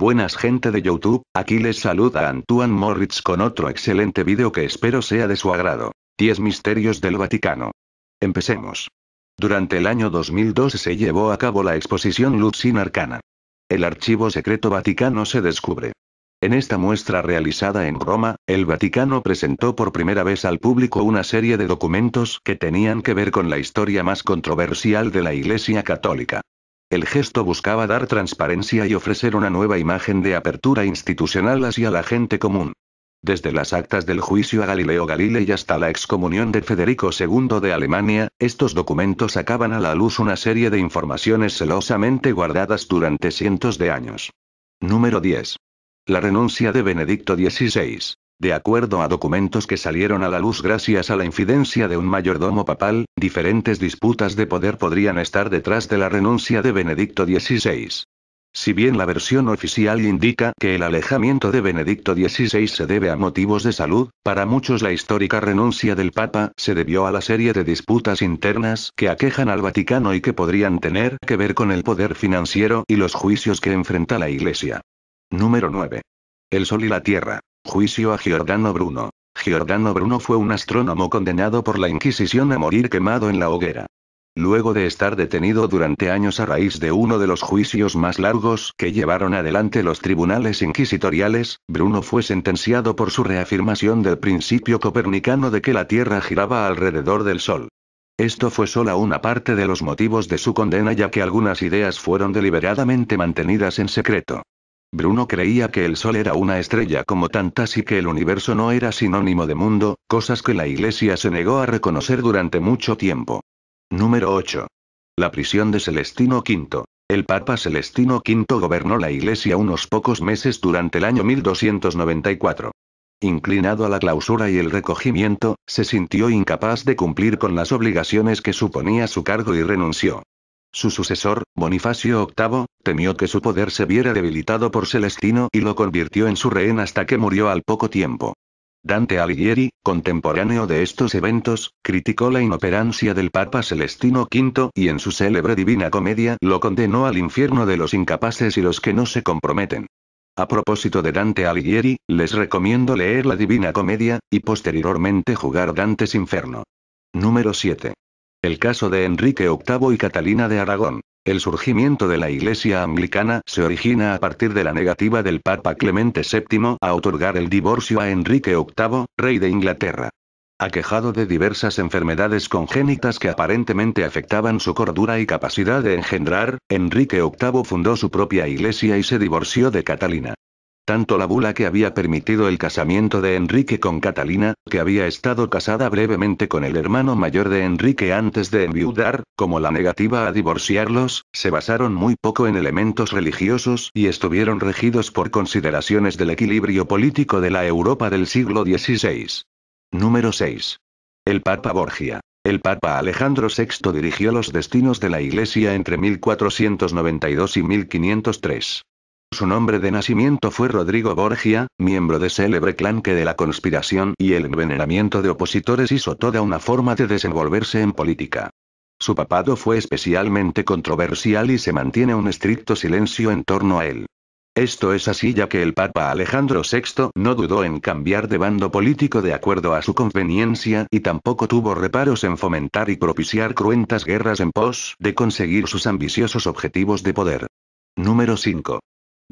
Buenas gente de YouTube, aquí les saluda Antoine Moritz con otro excelente vídeo que espero sea de su agrado. 10 misterios del Vaticano. Empecemos. Durante el año 2002 se llevó a cabo la exposición Lux in Arcana. El archivo secreto vaticano se descubre. En esta muestra realizada en Roma, el Vaticano presentó por primera vez al público una serie de documentos que tenían que ver con la historia más controversial de la Iglesia Católica. El gesto buscaba dar transparencia y ofrecer una nueva imagen de apertura institucional hacia la gente común. Desde las actas del juicio a Galileo Galilei hasta la excomunión de Federico II de Alemania, estos documentos sacaban a la luz una serie de informaciones celosamente guardadas durante cientos de años. Número 10. La renuncia de Benedicto XVI. De acuerdo a documentos que salieron a la luz gracias a la infidencia de un mayordomo papal, diferentes disputas de poder podrían estar detrás de la renuncia de Benedicto XVI. Si bien la versión oficial indica que el alejamiento de Benedicto XVI se debe a motivos de salud, para muchos la histórica renuncia del Papa se debió a la serie de disputas internas que aquejan al Vaticano y que podrían tener que ver con el poder financiero y los juicios que enfrenta la Iglesia. Número 9. El Sol y la Tierra. Juicio a Giordano Bruno. Giordano Bruno fue un astrónomo condenado por la Inquisición a morir quemado en la hoguera. Luego de estar detenido durante años a raíz de uno de los juicios más largos que llevaron adelante los tribunales inquisitoriales, Bruno fue sentenciado por su reafirmación del principio copernicano de que la Tierra giraba alrededor del Sol. Esto fue solo una parte de los motivos de su condena, ya que algunas ideas fueron deliberadamente mantenidas en secreto. Bruno creía que el Sol era una estrella como tantas y que el universo no era sinónimo de mundo, cosas que la Iglesia se negó a reconocer durante mucho tiempo. Número 8. La prisión de Celestino V. El Papa Celestino V gobernó la Iglesia unos pocos meses durante el año 1294. Inclinado a la clausura y el recogimiento, se sintió incapaz de cumplir con las obligaciones que suponía su cargo y renunció. Su sucesor, Bonifacio VIII, temió que su poder se viera debilitado por Celestino y lo convirtió en su rehén hasta que murió al poco tiempo. Dante Alighieri, contemporáneo de estos eventos, criticó la inoperancia del Papa Celestino V y en su célebre Divina Comedia lo condenó al infierno de los incapaces y los que no se comprometen. A propósito de Dante Alighieri, les recomiendo leer la Divina Comedia, y posteriormente jugar Dante's Inferno. Número 7. El caso de Enrique VIII y Catalina de Aragón. El surgimiento de la Iglesia anglicana se origina a partir de la negativa del Papa Clemente VII a otorgar el divorcio a Enrique VIII, rey de Inglaterra. Aquejado de diversas enfermedades congénitas que aparentemente afectaban su cordura y capacidad de engendrar, Enrique VIII fundó su propia iglesia y se divorció de Catalina. Tanto la bula que había permitido el casamiento de Enrique con Catalina, que había estado casada brevemente con el hermano mayor de Enrique antes de enviudar, como la negativa a divorciarlos, se basaron muy poco en elementos religiosos y estuvieron regidos por consideraciones del equilibrio político de la Europa del siglo XVI. Número 6. El Papa Borgia. El Papa Alejandro VI dirigió los destinos de la Iglesia entre 1492 y 1503. Su nombre de nacimiento fue Rodrigo Borgia, miembro de célebre clan que de la conspiración y el envenenamiento de opositores hizo toda una forma de desenvolverse en política. Su papado fue especialmente controversial y se mantiene un estricto silencio en torno a él. Esto es así ya que el Papa Alejandro VI no dudó en cambiar de bando político de acuerdo a su conveniencia y tampoco tuvo reparos en fomentar y propiciar cruentas guerras en pos de conseguir sus ambiciosos objetivos de poder. Número 5.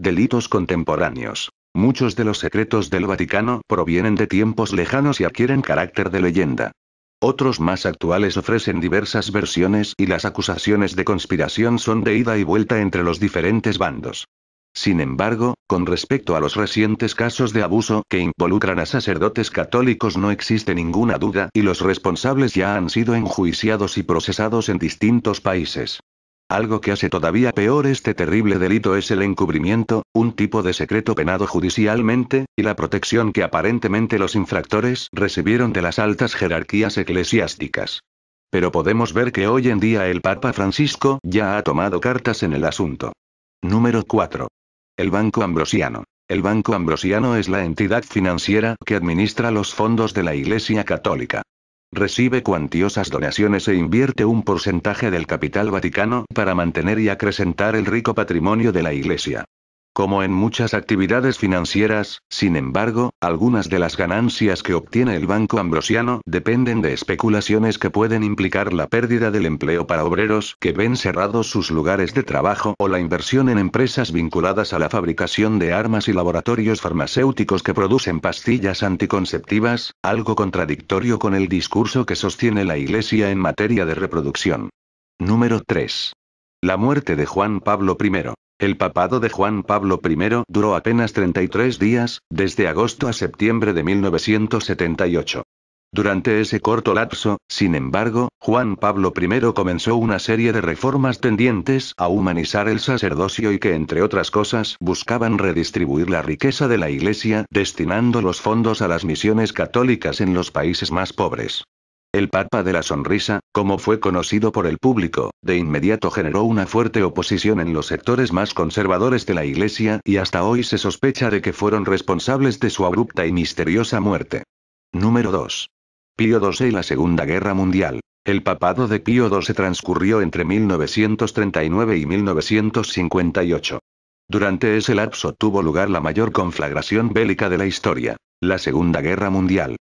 Delitos contemporáneos. Muchos de los secretos del Vaticano provienen de tiempos lejanos y adquieren carácter de leyenda. Otros más actuales ofrecen diversas versiones y las acusaciones de conspiración son de ida y vuelta entre los diferentes bandos. Sin embargo, con respecto a los recientes casos de abuso que involucran a sacerdotes católicos no existe ninguna duda y los responsables ya han sido enjuiciados y procesados en distintos países. Algo que hace todavía peor este terrible delito es el encubrimiento, un tipo de secreto penado judicialmente, y la protección que aparentemente los infractores recibieron de las altas jerarquías eclesiásticas. Pero podemos ver que hoy en día el Papa Francisco ya ha tomado cartas en el asunto. Número 4. El Banco Ambrosiano. El Banco Ambrosiano es la entidad financiera que administra los fondos de la Iglesia Católica. Recibe cuantiosas donaciones e invierte un porcentaje del capital vaticano para mantener y acrecentar el rico patrimonio de la Iglesia. Como en muchas actividades financieras, sin embargo, algunas de las ganancias que obtiene el Banco Ambrosiano dependen de especulaciones que pueden implicar la pérdida del empleo para obreros que ven cerrados sus lugares de trabajo o la inversión en empresas vinculadas a la fabricación de armas y laboratorios farmacéuticos que producen pastillas anticonceptivas, algo contradictorio con el discurso que sostiene la Iglesia en materia de reproducción. Número 3. La muerte de Juan Pablo I. El papado de Juan Pablo I duró apenas 33 días, desde agosto a septiembre de 1978. Durante ese corto lapso, sin embargo, Juan Pablo I comenzó una serie de reformas tendientes a humanizar el sacerdocio y que, entre otras cosas, buscaban redistribuir la riqueza de la Iglesia, destinando los fondos a las misiones católicas en los países más pobres. El Papa de la Sonrisa, como fue conocido por el público, de inmediato generó una fuerte oposición en los sectores más conservadores de la Iglesia y hasta hoy se sospecha de que fueron responsables de su abrupta y misteriosa muerte. Número 2. Pío XII y la Segunda Guerra Mundial. El papado de Pío XII transcurrió entre 1939 y 1958. Durante ese lapso tuvo lugar la mayor conflagración bélica de la historia, la Segunda Guerra Mundial.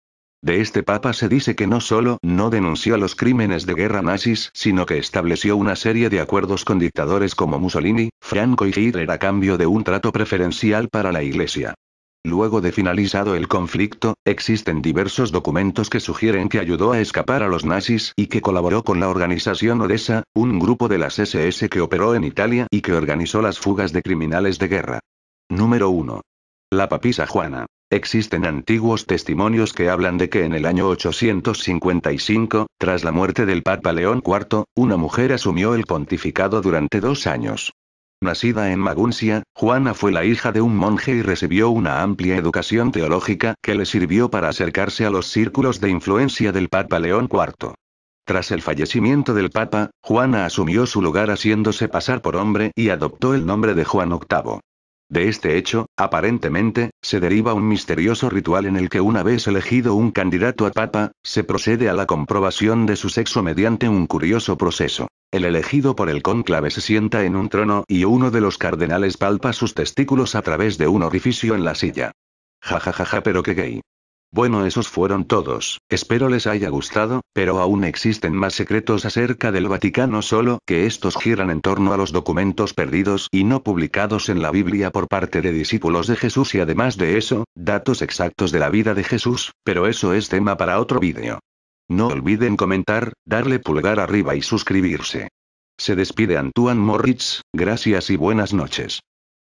De este papa se dice que no solo no denunció los crímenes de guerra nazis, sino que estableció una serie de acuerdos con dictadores como Mussolini, Franco y Hitler a cambio de un trato preferencial para la Iglesia. Luego de finalizado el conflicto, existen diversos documentos que sugieren que ayudó a escapar a los nazis y que colaboró con la organización Odessa, un grupo de las SS que operó en Italia y que organizó las fugas de criminales de guerra. Número 1. La papisa Juana. Existen antiguos testimonios que hablan de que en el año 855, tras la muerte del Papa León IV, una mujer asumió el pontificado durante 2 años. Nacida en Maguncia, Juana fue la hija de un monje y recibió una amplia educación teológica que le sirvió para acercarse a los círculos de influencia del Papa León IV. Tras el fallecimiento del Papa, Juana asumió su lugar haciéndose pasar por hombre y adoptó el nombre de Juan VIII. De este hecho, aparentemente, se deriva un misterioso ritual en el que una vez elegido un candidato a papa, se procede a la comprobación de su sexo mediante un curioso proceso. El elegido por el cónclave se sienta en un trono y uno de los cardenales palpa sus testículos a través de un orificio en la silla. Jajajaja, pero qué gay. Bueno, esos fueron todos, espero les haya gustado, pero aún existen más secretos acerca del Vaticano, solo que estos giran en torno a los documentos perdidos y no publicados en la Biblia por parte de discípulos de Jesús y además de eso, datos exactos de la vida de Jesús, pero eso es tema para otro vídeo. No olviden comentar, darle pulgar arriba y suscribirse. Se despide Antoine Moritz, gracias y buenas noches.